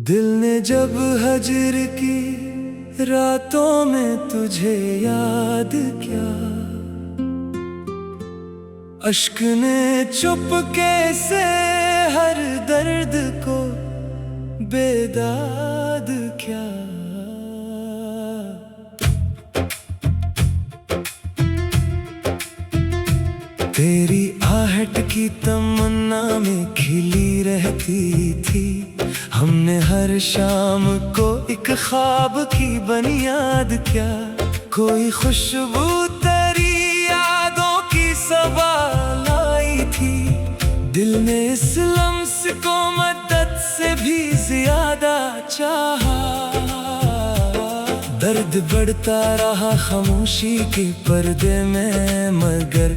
दिल ने जब हजर की रातों में तुझे याद किया, अश्क ने चुपके से हर दर्द को बेदाद किया। तेरी आहट की तमन्ना में खिली रहती थी, हमने हर शाम को एक ख्वाब की बुनियाद क्या। कोई खुशबू तेरी यादों की सवाल आई थी, दिल ने इस लम्स को मदद से भी ज्यादा चाहा। दर्द बढ़ता रहा खामोशी के पर्दे में, मगर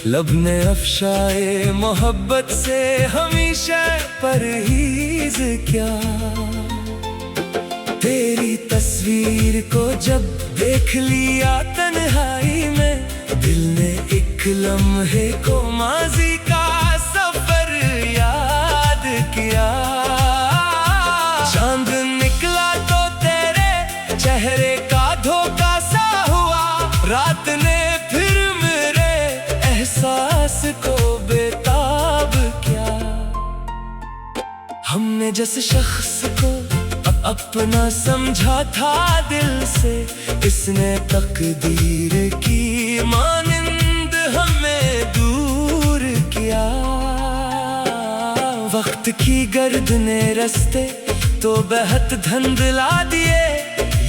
लब ने अफशाए मोहब्बत से हमेशा परहेज क्या। तेरी तस्वीर को जब देख लिया तन्हाई में, दिल ने एक लम्हे को माजी का सफर याद किया। चांद निकला तो तेरे चेहरे का धोखा सा हुआ, रात ने फिर मेरे एहसास को बेताब किया। हमने जिस शख्स को अपना समझा था दिल से, इसने तकदीर की मानिंद हमें दूर किया। वक्त की गर्द ने रस्ते तो बहुत धुंधला दिए,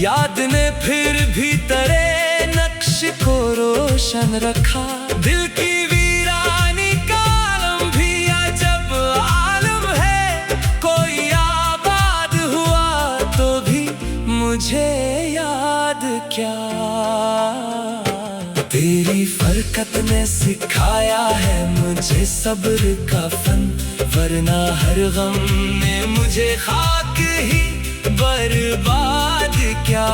याद ने फिर भी तेरे नक्श को रोशन रखा। दिल की वीरानी का आलम भी अजब आलम है, कोई आबाद हुआ तो भी मुझे याद क्या। तेरी फरकत ने सिखाया है मुझे सब्र का फन, वरना हर गम ने मुझे खाक ही बर्बाद क्या।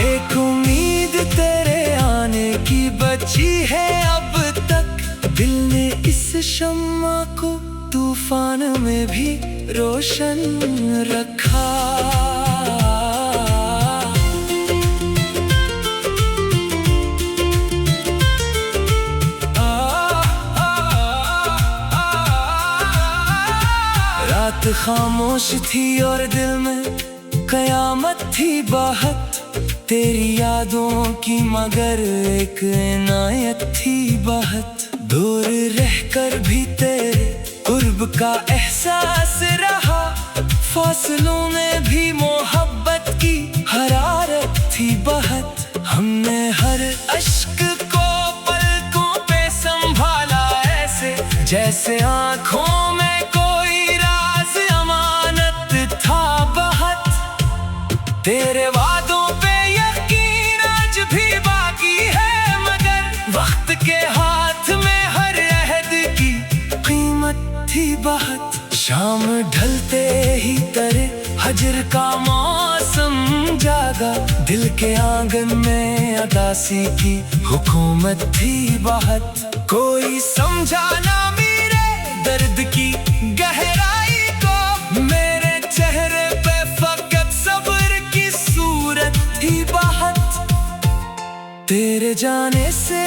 एक उम्मीद तेरे आने की बची है अब तक, दिल ने इस शम्मा को तूफान में भी रोशन रखा। रात खामोश थी और दिल में कयामत थी बाहत, तेरी यादों की मगर एक इनायत थी बाहत। दूर रहकर भी तेरे कुर्ब का एहसास रहा, फासलों में भी मोहब्बत की हरारत थी बहत। हमने हर अश्क को पलकों पे संभाला ऐसे, जैसे आँखों में कोई राज अमानत था बहत। तेरे वादों पे यकीन आज भी बाकी है, मगर वक्त के हाथ में हर अहद की कीमत थी बहत। शाम ढलते ही तेरे हजर का मौसम जागा, दिल के आंगन में अदासी की हुकूमत थी बहत। कोई समझा ना मेरे दर्द की गहराई को, मेरे चेहरे पे फकत सब्र की सूरत थी बहत। तेरे जाने से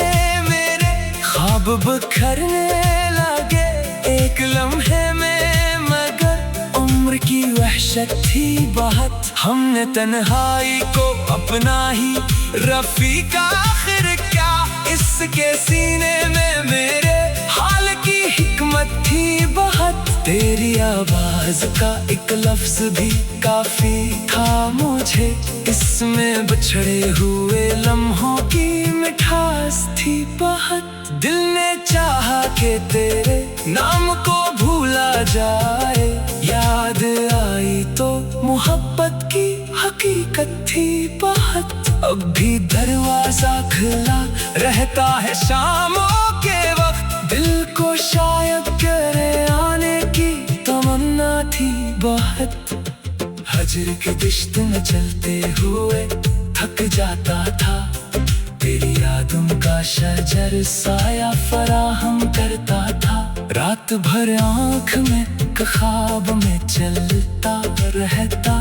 मेरे ख्वाब बिखरने लगे एक लम्हे में, मगर उम्र की वहशत थी बहत। हमने तन्हाई को अपना ही रफीका आखिर क्या, इसके सीने में मेरे हाल की हिकमत थी बहत। तेरी आवाज का एक लफ्ज भी काफी था मुझे, इसमें बिछड़े हुए लम्हों की मिठास थी बहत। दिल ने चाहा कि तेरे नाम को भूला जाए, याद आई तो मोहब्बत की हकीकत थी बहत। अब भी दरवाजा खुला रहता है शामों के वक्त, दिल को शायद करे आने की फजर के दिश्त में चलते हुए थक जाता था। तेरी यादों का शजर साया फराहम करता था। रात भर आँख में ख्वाब में चलता रहता।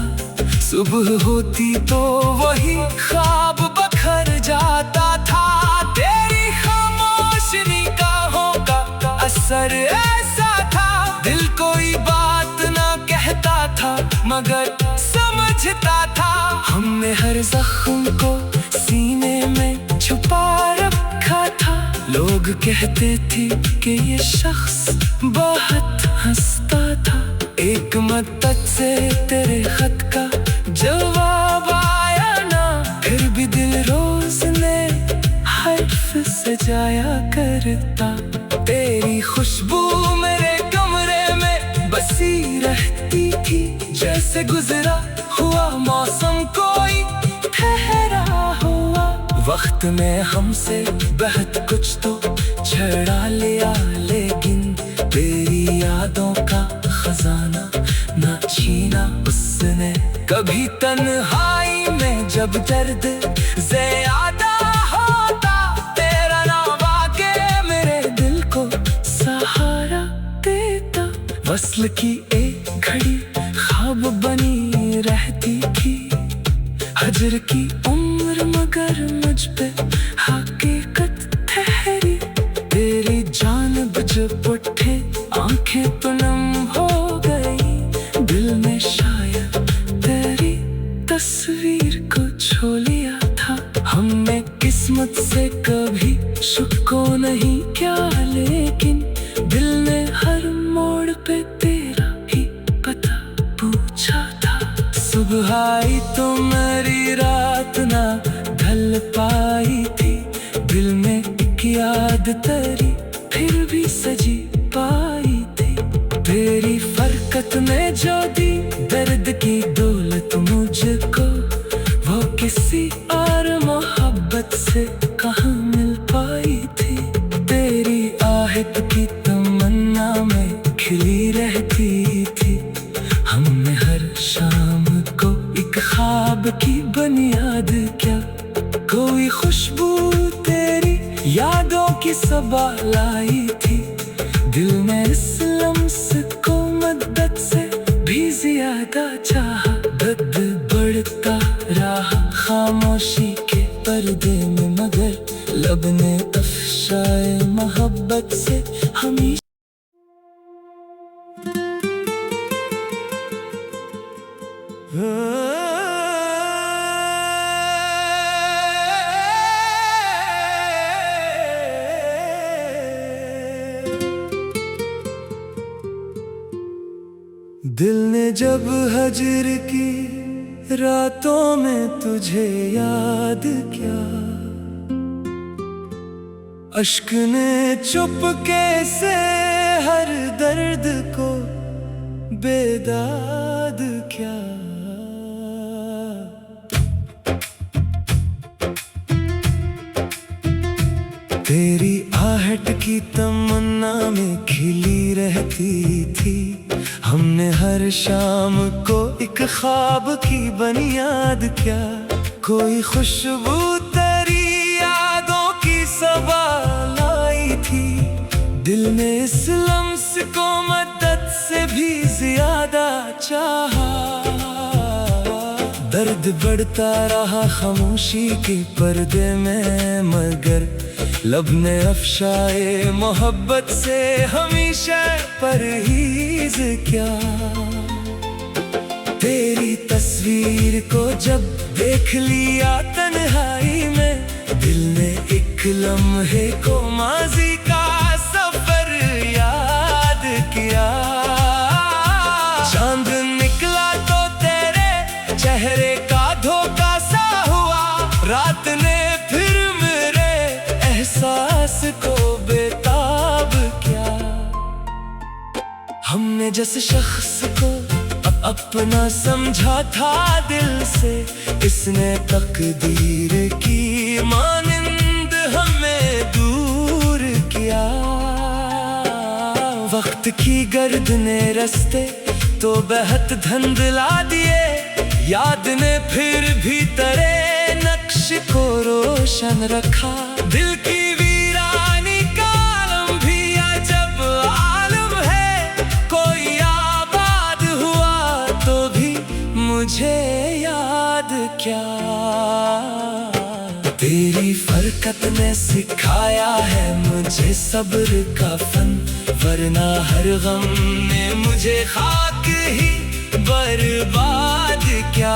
सुबह होती तो वही ख्वाब बखर जाता था। तेरी खामोश निगाहों का असर ऐसा था। दिल कोई बात ना कहता था मगर समझता था। हमने हर जख्म को सीने में छुपा रखा था। लोग कहते थे कि ये शख्स बहुत हंसता था। एक मदद से तेरे खत का जवाब आया ना। फिर भी दिल रोज ने हर्फ सजाया करता। तेरी खुशबू मेरे कमरे में बसी रहती थी। जैसे गुजरा हुआ मौसम कोई ठहरा हुआ। वक्त में हमसे बहुत कुछ तो छड़ा लिया, लेकिन तेरी यादों का खजाना ना छीना उसने कभी। तन्हाई में जब दर्द ज़्यादा होता, तेरा नाम आके मेरे दिल को सहारा देता। वस्ल की एक घड़ी ख्वाब बनी रहती थी। हजर की उम्र मगर मुझ पे हकीकत ठहरी। तेरी जानिब जब उठे आंखें तो नम हो गई। दिल में शायद तेरी तस्वीर को छू लिया था। हमने किस्मत से कभी शुक्को नहीं किया, लेकिन दिल ने हर मोड़ पे तेरा ही पता पूछा था। सुबह आई तो मेरी रात ना ढल पाई थी। दिल में एक याद तेरी फिर भी सजी पाई थी। तेरी फरकत ने जो दी दर्द की दौलत मुझको, वो किसी और मोहब्बत से कहाँ मिल पाई थी। तेरी आहट की तमन्ना में खिली रहती थी। हमने हर शाम को एक ख्वाब की बुनियाद क्या। कोई खुशबू तेरी यादों की सबा लाई थी। दिल में इस लम्स को मदद से भी ज्यादा चाहा। दर्द बढ़ता रहा खामोशी के पर्दे में, मगर लब ने अफशाए मोहब्बत से हमेशा। दिल ने जब हजर की रातों में तुझे याद किया, अश्क ने चुपके से हर दर्द को बेदाद किया। तेरी आहट की तमन्ना में खिली रहती थी। हमने हर शाम को एक ख्वाब की बुनियाद क्या। कोई खुशबू तेरी यादों की सबा लाई थी। दिल ने इस लम्स को मदद से भी ज्यादा चाहा। दर्द बढ़ता रहा खामोशी के पर्दे में, मगर लब ने अफशाए मोहब्बत से हमेशा परहेज क्या। तेरी तस्वीर को जब देख लिया तन्हाई में, दिल ने एक लम्हे को माजी का सफर याद किया। चांद निकला तो तेरे चेहरे का धोखा सा हुआ। रात ने फिर मेरे एहसास को बेताब किया। हमने जिस शख्स को अपना समझा था दिल से, इसने तकदीर की मानिंद हमें दूर किया। वक्त की गर्द ने रस्ते तो बहुत धंधला दिए, याद ने फिर भी तेरे नक्श को रोशन रखा। दिल की वीरानी का आलम भी अजब आलम है, कोई आबाद हुआ तो भी मुझे याद क्या। तेरी फरकत ने सिखाया है मुझे सब्र का फन, वरना हर गम ने मुझे खाक ही बर्बाद क्या।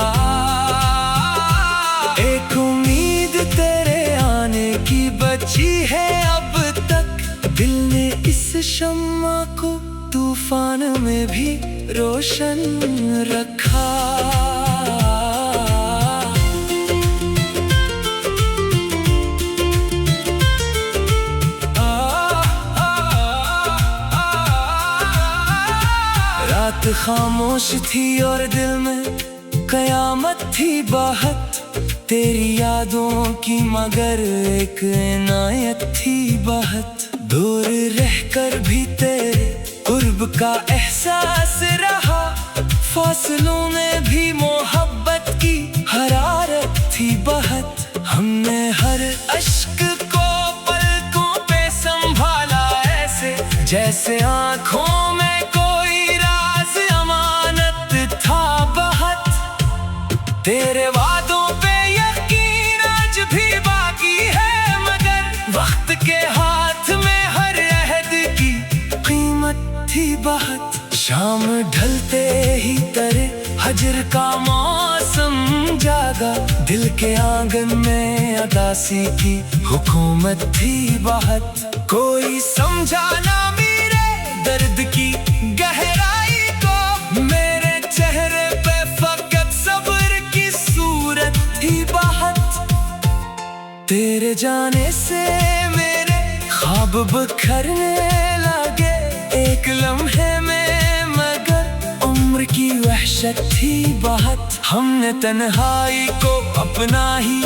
एक उम्मीद तेरे आने की बची है अब तक, दिल ने इस शम्मा को तूफान में भी रोशन रखा। रात खामोश थी और दिल में कयामत थी बहुत, तेरी यादों की मगर एक इनायत थी बहुत। दूर रहकर भी तेरे कुर्ब का एहसास रहा, फासलों में भी मोहब्बत की हरारत थी बहुत। हमने हर अश्क को पलकों पे संभाला ऐसे, जैसे आँखों में तेरे वादों पे यकीन आज भी बाकी है, मगर वक्त के हाथ में हर अहद की कीमत थी बहुत। शाम ढलते ही तेरे हजर का मौसम जागा, दिल के आंगन में अदासी की हुकूमत थी बहुत। कोई समझा ना मेरे दर्द की गहराई को, मेरे चेहरे पे फकत सब्र की सूरत थी बहुत। तेरे जाने से मेरे ख्वाब बिखरने लगे एक लम्हे में, मगर उम्र की वहशत थी बहुत। हमने तन्हाई को अपना ही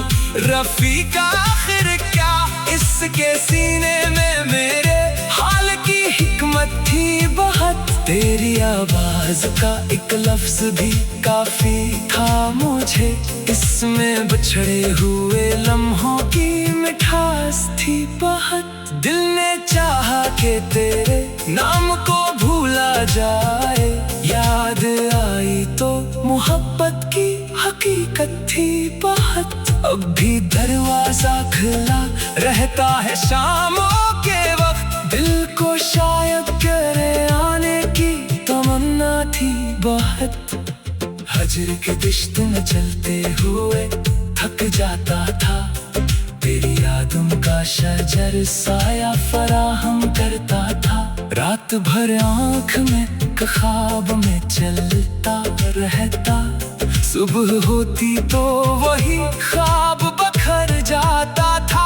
रफीका आखिर क्या, इसके सीने में मेरे हाल की हिकमत थी बहुत। तेरी आवाज का एक लफ्ज भी काफी था मुझे, इसमें बिछड़े हुए लम्हों की मिठास थी बहुत। दिल ने चाहा कि तेरे नाम को भूला जाए, याद आई तो मोहब्बत की हकीकत थी बहुत। अब भी दरवाजा खुला रहता है शामों के वक्त, दिल को शायद तेरे आने की तमन्ना थी बहुत। हजर के दिश्त में चलते हुए थक जाता था, तेरी यादों का शजर साया फराहम करता था। रात भर आँख में ख्वाब में चलता रहता, सुबह होती तो वही ख्वाब बखर जाता था।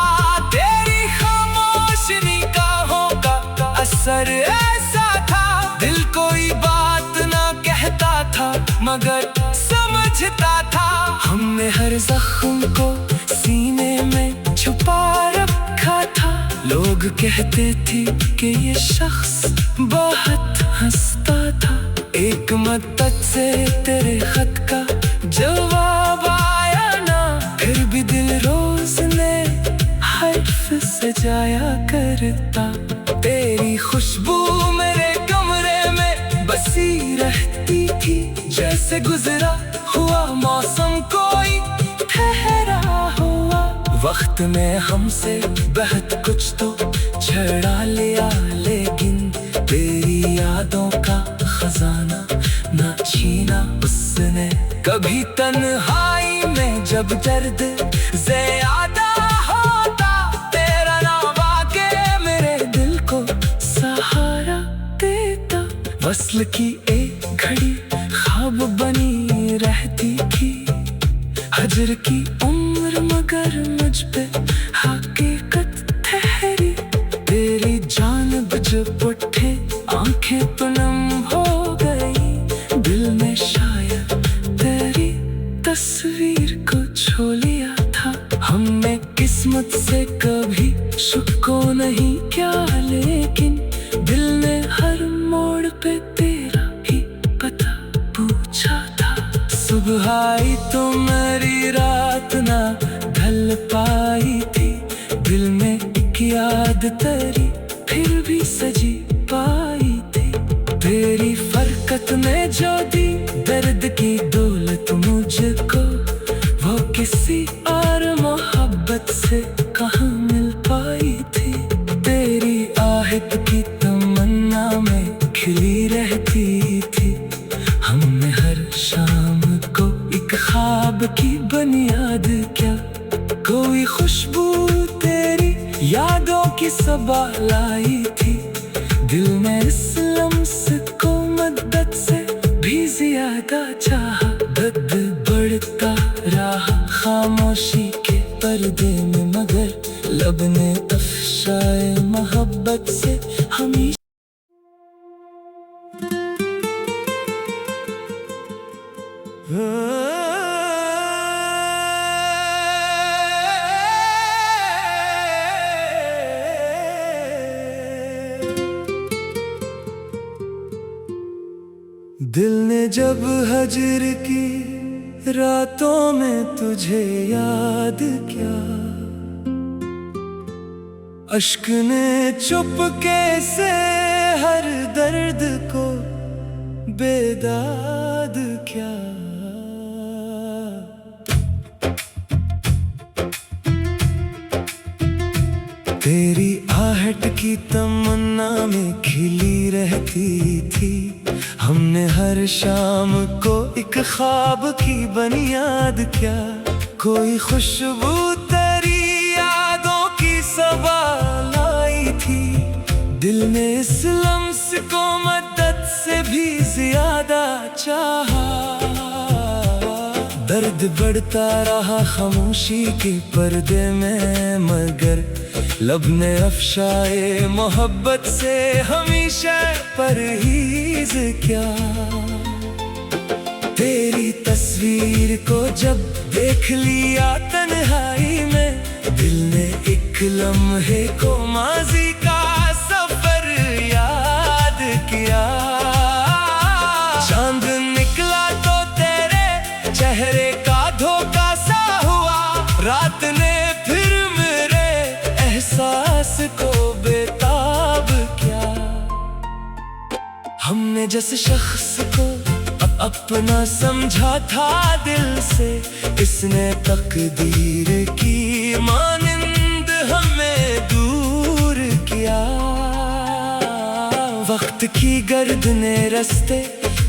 तेरी खामोश निगाहों का असर ऐसा था, दिल कोई बात ना कहता था मगर समझता था। हमने हर जख्म को सीने में छुपा रखा था, लोग कहते थे कि ये शख्स बहुत हंसता था। एक मद्दत से तेरे खत का जवाब आया ना, फिर भी दिल रोज ने हर्फ सजाया करता। तेरी खुशबू मेरे कमरे में बसी रहती थी, जैसे गुजरा हुआ मौसम कोई ठहरा हुआ। वक्त ने हमसे बहुत कुछ तो छड़ा लिया, लेकिन तेरी यादों का खजाना ना छीना उसने कभी। तन्हाई में जब दर्द ज़्यादा होता, तेरा नाम आके मेरे दिल को सहारा देता। वस्ल की एक घड़ी ख्वाब बनी रहती थी, हजर की उम्र मगर मुझ पे हकीकत ठहरी। तेरी जानिब जब उठे आंखें पनम हो गई, दिल में शायद तेरी तस्वीर को छो लिया था। हमने किस्मत से कभी शुक्र नहीं किया, लेकिन दिल ने हर याद तेरी फिर भी सजी पाई थी। तेरी फरकत ने जो दी दर्द की दौलत मुझको, वो किसी और मोहब्बत से कहाँ मिल पाई थी। तेरी आहट की तमन्ना में खिली रहती थी। हमने हर शाम को एक ख्वाब की बुनियाद क्या, कोई खुशबू तेरी यादों की सबा लाई थी। दिल ने इस लम्स को मद्दत से भी ज्यादा चाहा। दर्द बढ़ता रहा खामोशी के पर्दे में, मगर लब ने अफशाए मोहब्बत से हमेशा। दिल ने जब हजर की रातों में तुझे याद किया, अश्क ने चुपके से हर दर्द को बेदाद किया। तेरी आहट की तमन्ना में खिली रहती थी। हमने हर शाम को एक ख्वाब की बुनियाद क्या, कोई खुशबू तेरी यादों की सबा लाई थी। दिल ने इस लम्स को मद्दत से भी ज्यादा चाहा। दर्द बढ़ता रहा खामोशी के पर्दे में, मगर लब ने अफशाए मोहब्बत से हमेशा परहेज क्या। तेरी तस्वीर को जब देख लिया तन्हाई में, दिल ने एक लम्हे को माजी का सफर याद किया। चांद निकला तो तेरे चेहरे का धोखा सा हुआ, रात ने फिर मेरे एहसास को बेताब किया। हमने जिस शख्स को अपना समझा था दिल से, इसने तकदीर की मानिंद हमें दूर किया। वक्त की गर्द ने रस्ते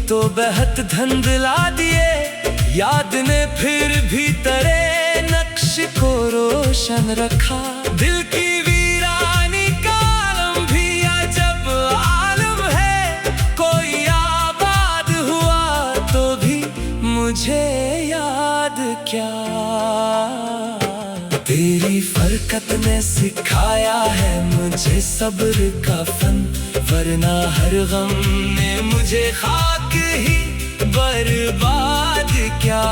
तो बहुत धुंधला दिए, याद ने फिर भी तेरे नक्श को रोशन रखा। दिल की वीरानी का आलम भी अजब आलम है, कोई आबाद हुआ तो भी मुझे याद क्या। तेरी फरकत ने सिखाया है मुझे सब्र का फन, वरना हर गम ने मुझे खाक ही बर्बाद क्या।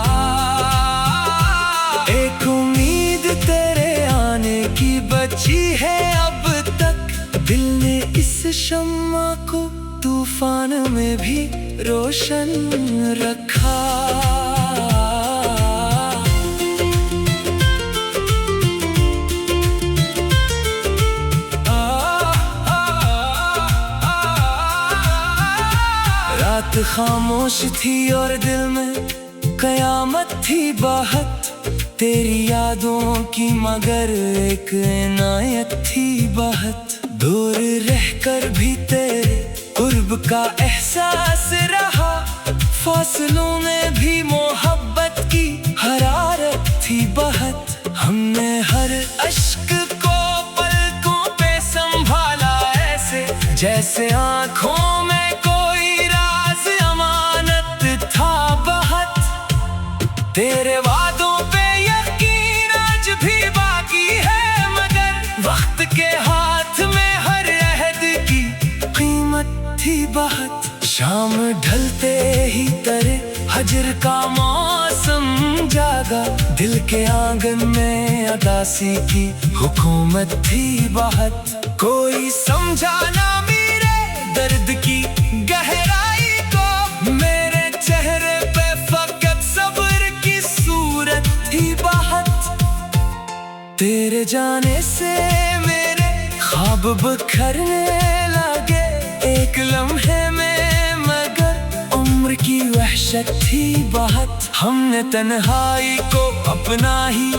एक उम्मीद तेरे आने की बची है अब तक, दिल ने इस शम्मा को तूफान में भी रोशन रखा। रात खामोश थी और दिल में कयामत थी बाहत, तेरी यादों की मगर एक इनायत थी बाहत। दूर रहकर भी तेरे कुर्ब का एहसास रहा, फासलों में भी मोहब्बत की हरारत थी बहुत। हमने हर अश्क को पलकों पे संभाला ऐसे, जैसे आँखों में कोई राज अमानत था बहुत। तेरे वादों पे यकीन आज भी बाकी है, मगर वक्त के हाथ में हर अहद की कीमत थी बहुत। शाम ढलते ही तेरे हजर का मौसम जागा, दिल के आंगन में अदासी की हुकूमत थी बहुत। कोई समझा ना मेरे दर्द की गहराई को, मेरे चेहरे पे फकत सब्र की सूरत थी बहुत। तेरे जाने से मेरे ख्वाब बिखरने लगे एक लम्हे में, मगर उम्र की वहशत थी बहुत। हमने तन्हाई को अपना ही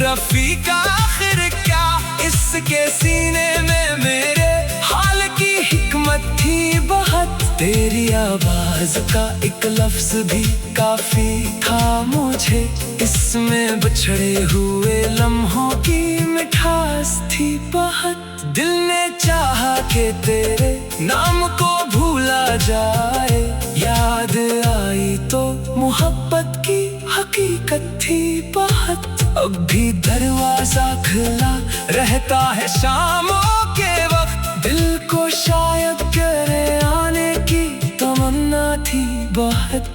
रफीका, आखिर क्या इसके सीने में मेरे हाल की हिकमत थी बहुत। तेरी आवाज का एक लफ्ज भी काफी था मुझे, इसमें बिछड़े हुए लम्हों की मिठास थी बहुत। दिल ने चाहा कि तेरे नाम को भूला जाए, याद आई तो मोहब्बत की हकीकत थी बहुत। अब भी दरवाजा खुला रहता है शामों के वक्त, दिल को शायद तेरे आने की तमन्ना थी बहुत।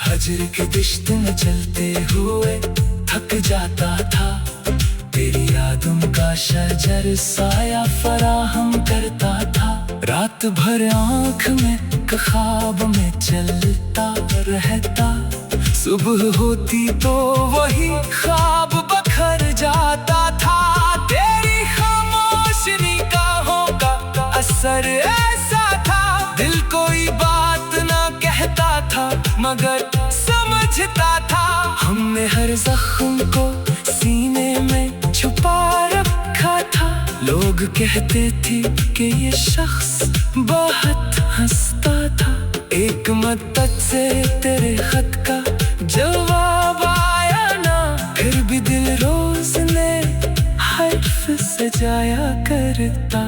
हजर के दिश्त में चलते हुए थक जाता था, तेरी यादों का शजर साया फराहम करता था। रात भर आँख में ख्वाब में चलता रहता, सुबह होती तो वही ख्वाब बखर जाता था। तेरी खामोश निगाहों का असर ऐसा था, दिल कोई बात ना कहता था मगर समझता था। हमने हर जख्म को सीने में छुपा रखा था, लोग कहते थे कि ये शख्स बहुत हंसता था। एक मद्दत से तेरे खत का जवाब आया ना, फिर भी दिल रोज ने हर्फ सजाया करता।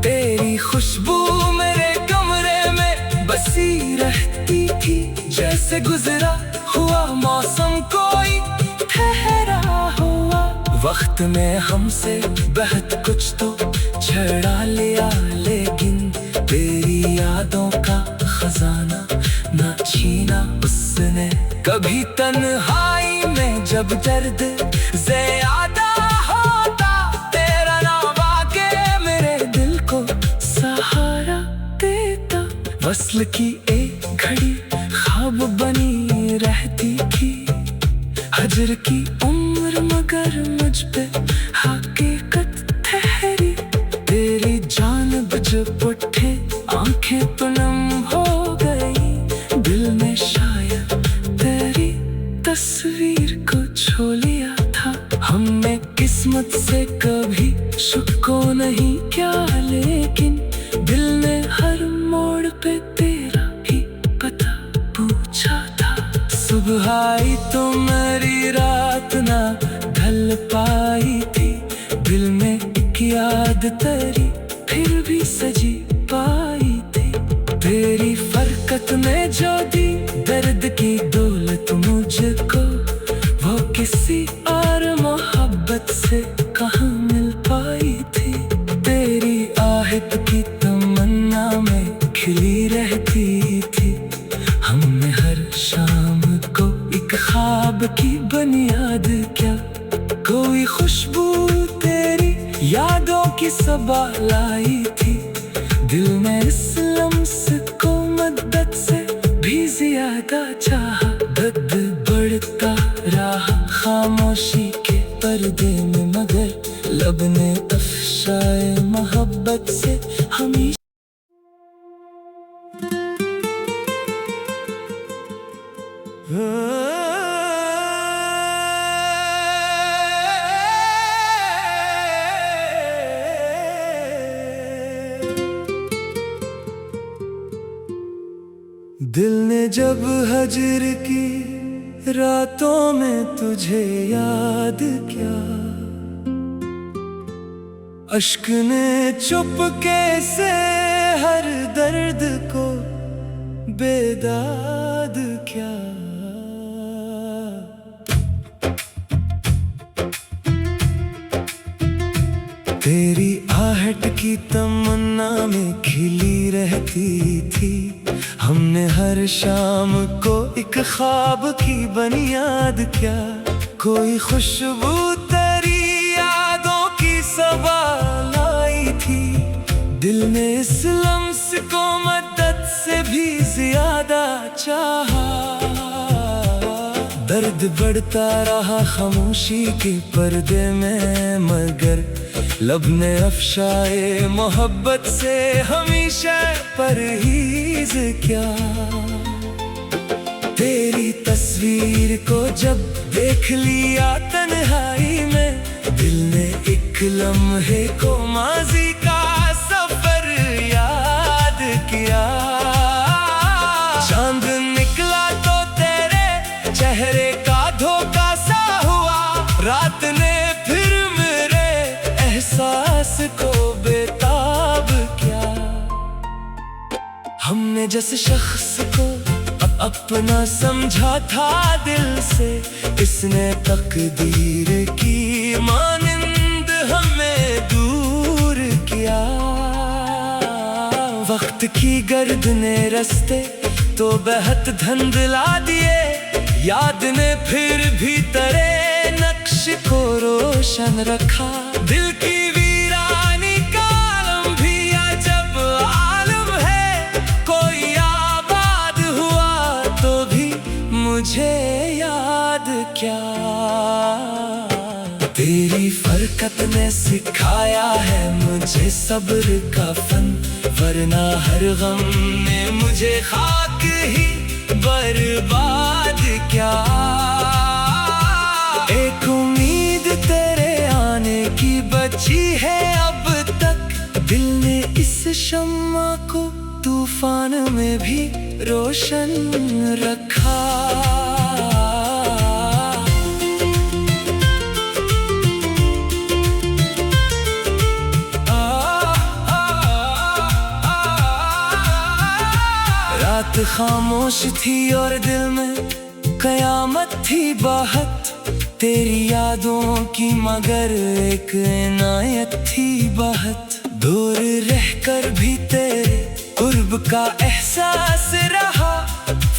तेरी खुशबू मेरे कमरे में बसी रहती थी, जैसे गुजरा हुआ मौसम कोई ठहरा हुआ। वक्त ने हमसे बहुत कुछ तो छड़ा लिया, लेकिन तेरी यादों का खजाना ना छीना उसने कभी। तन्हाई में जब दर्द ज़्यादा होता, तेरा नाम आके मेरे दिल को सहारा देता। वस्ल की एक घड़ी ख्वाब बनी रहती थी, हजर की उम्र मगर मुझ पे हकीकत ठहरी। तेरी जानिब जब उठे आंखें पनम हो गई, दिल में शायद तेरी तस्वीर को छू लिया था। हमने किस्मत से कभी शुक्को नहीं किया, लेकिन दिल ने हर मोड़ पे तेरा ही पता पूछा था। सुबह आई तो मेरी रात ना ढल पाई थी, दिल में एक याद तेरी फिर भी सजी पाई थी। तेरी फरकत में जो दी दर्द की दौलत मुझको, वो किसी और मोहब्बत से कहाँ मिल पाई थी। तेरी आहट की तमन्ना में खिली रहती थी, हमने हर शाम को एक ख्वाब की बुनियाद क्या। कोई खुशबू तेरी यादों की सबा लाई थी, दिल ने इस लम्स को मद्दत से भी ज्यादा चाहा। दर्द बढ़ता रहा खामोशी के पर्दे में, मगर लब ने अफशाए मोहब्बत से हमेशा। दिल ने जब हजर की रातों में तुझे याद किया, अश्क ने चुपके से हर दर्द को बेदाद किया। तेरी आहट की तमन्ना में खिली रहती थी, हमने हर शाम को एक ख्वाब की बुनियाद क्या। कोई खुशबू तेरी यादों की सबा लाई थी, दिल ने इस लम्स को मद्दत से भी ज्यादा चाहा। दर्द बढ़ता रहा खामोशी के पर्दे में, मगर लब ने अफशाए मोहब्बत से हमेशा परहेज क्या। तेरी तस्वीर को जब देख लिया तन्हाई में, दिल ने एक लम्हे को माजी का सफर याद किया। चांद निकला तो तेरे चेहरे का धोखा सा हुआ, रात ने फिर मेरे एहसास को बेताब किया। हमने जिस शख्स को अपना समझा था दिल से, इसने तकदीर की मानिंद हमें दूर किया। वक्त की गर्द ने रस्ते तो बहुत धुंधला दिए, याद ने फिर भी तेरे नक्श को रोशन रखा। दिल की वीरानी का आलम भी अजब आलम है, कोई आबाद हुआ तो भी मुझे याद क्या। तेरी फरकत ने सिखाया है मुझे सब्र का फन, वरना हर गम ने मुझे खाक ही बर्बाद क्या। एक उम्मीद तेरे आने की बची है अब तक, दिल ने इस शम्मा को तूफान में भी रोशन रखा। रात खामोश थी और दिल में कयामत थी बाहत, तेरी यादों की मगर एक इनायत थी बाहत। दूर रहकर भी तेरे कुर्ब का एहसास रहा,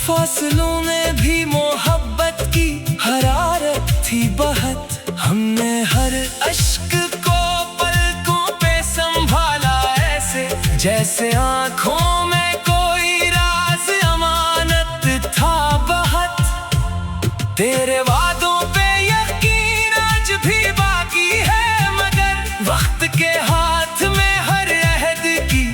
फासलों में भी मोहब्बत की हरारत थी बहुत। हमने हर अश्क को पलकों पे संभाला ऐसे, जैसे आँखों में कोई राज अमानत था बहुत। तेरे वादों पे यकीन आज भी बाकी है, मगर वक्त के हाथ में हर अहद की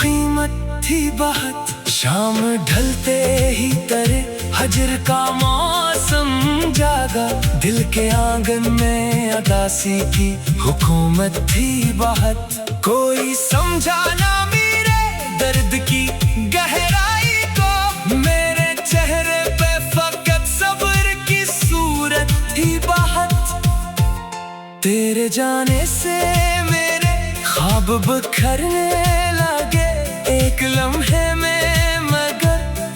कीमत थी बहुत। शाम ढलते ही तेरे हजर का मौसम जागा, दिल के आंगन में अदासी की हुकूमत थी बहुत। कोई समझा ना मेरे दर्द की गहराई को, मेरे चेहरे पे फकत सब्र की सूरत थी बहुत। तेरे जाने से मेरे ख्वाब बिखरने लगे एक लम्हे में,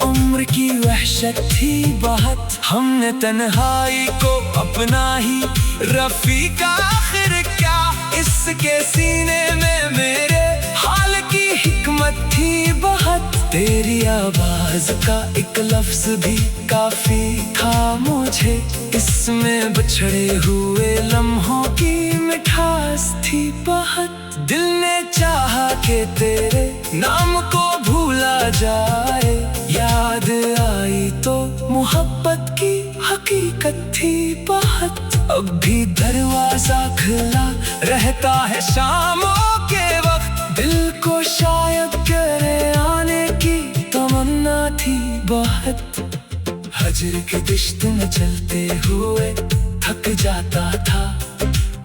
उम्र की वहशत थी बहुत। हमने तन्हाई को अपना ही रफीका, आखिर क्या इसके सीने में मेरे हाल की हिकमत थी बहुत। तेरी आवाज का एक लफ्ज भी काफी था मुझे, इसमें बिछड़े हुए लम्हों की मिठास थी बहुत। दिल ने चाहा कि तेरे नाम को भूला जाए, याद आई तो मोहब्बत की हकीकत थी बहुत। अब भी दरवाजा खुला रहता है शामों के वक्त, दिल को शायद तेरे आने की तमन्ना थी बहुत। हजर के दिश्त में चलते हुए थक जाता था,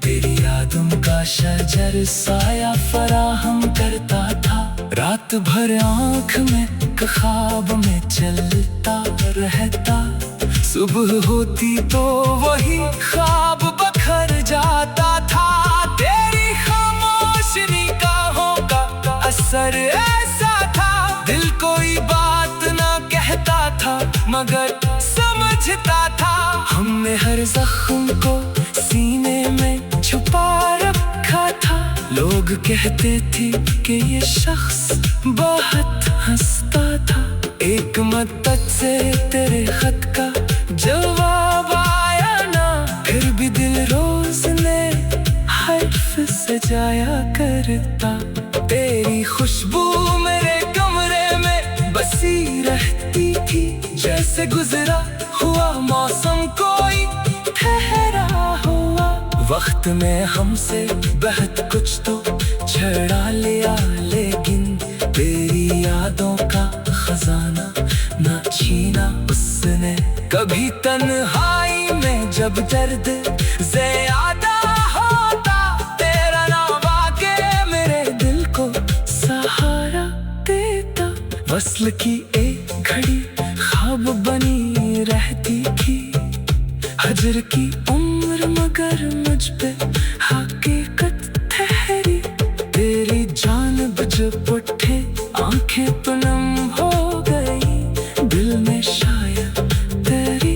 तेरी यादों का शजर साया फराहम करता था। रात भर आँख में ख्वाब में चलता रहता, सुबह होती तो वही ख्वाब बखर जाता था। तेरी खामोश निगाहों का असर ऐसा था, दिल कोई बात ना कहता था मगर समझता था। हमने हर जख्म को सीने में छुपा रखा था, लोग कहते थे कि ये शख्स बहुत हंसता था। एक मदद से तेरे खत का जवाब आया ना, फिर भी दिल रोज ने हर्फ सजाया करता। तेरी खुशबू मेरे कमरे में बसी रहती थी, जैसे गुजरा हुआ मौसम को वक्त में हमसे बहुत कुछ तो छड़ा लिया, लेकिन तेरी यादों का खजाना ना छीना उसने कभी। तन्हाई में जब दर्द ज़्यादा होता, तेरा नाम आके मेरे दिल को सहारा देता। वस्ल की एक घड़ी ख्वाब बनी रहती थी, हजर की उम्र मगर मुझ पे हकीकत ठहरी। तेरी जानिब जब उठे आंखें तो नम हो गई, दिल में शायद तेरी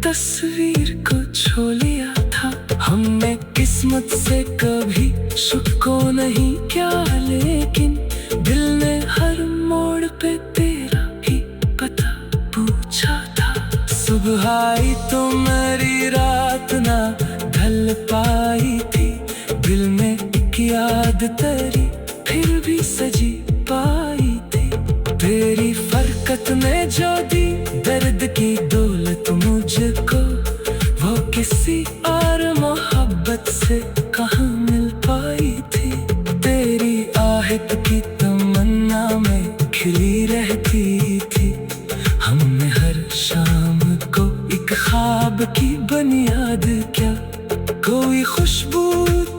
तस्वीर को छू लिया था। हमने किस्मत से कभी शुक्को नहीं किया, लेकिन दिल ने हर मोड़ पे तेरा ही पता पूछा था। सुबह आई तो मेरी रात ना ढल पाई थी, दिल में एक याद तेरी फिर भी सजी पाई थी। तेरी फरकत में जो दी दर्द की दौलत मुझको, वो किसी और मोहब्बत से कहाँ मिल पाई थी। तेरी आहट की तमन्ना में खिली रहती थी, हमने हर शाम को एक ख्वाब की बुनियाद क्या। कोई खुशबू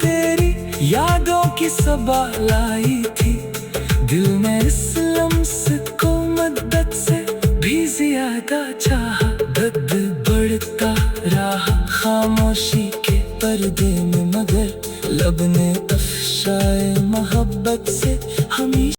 तेरी यादों की सबा लाई थी, दिल में इस लम्स को मद्दत से भी ज्यादा चाहा। दर्द बढ़ता रहा खामोशी के पर्दे में, मगर लब ने अफशाए मोहब्बत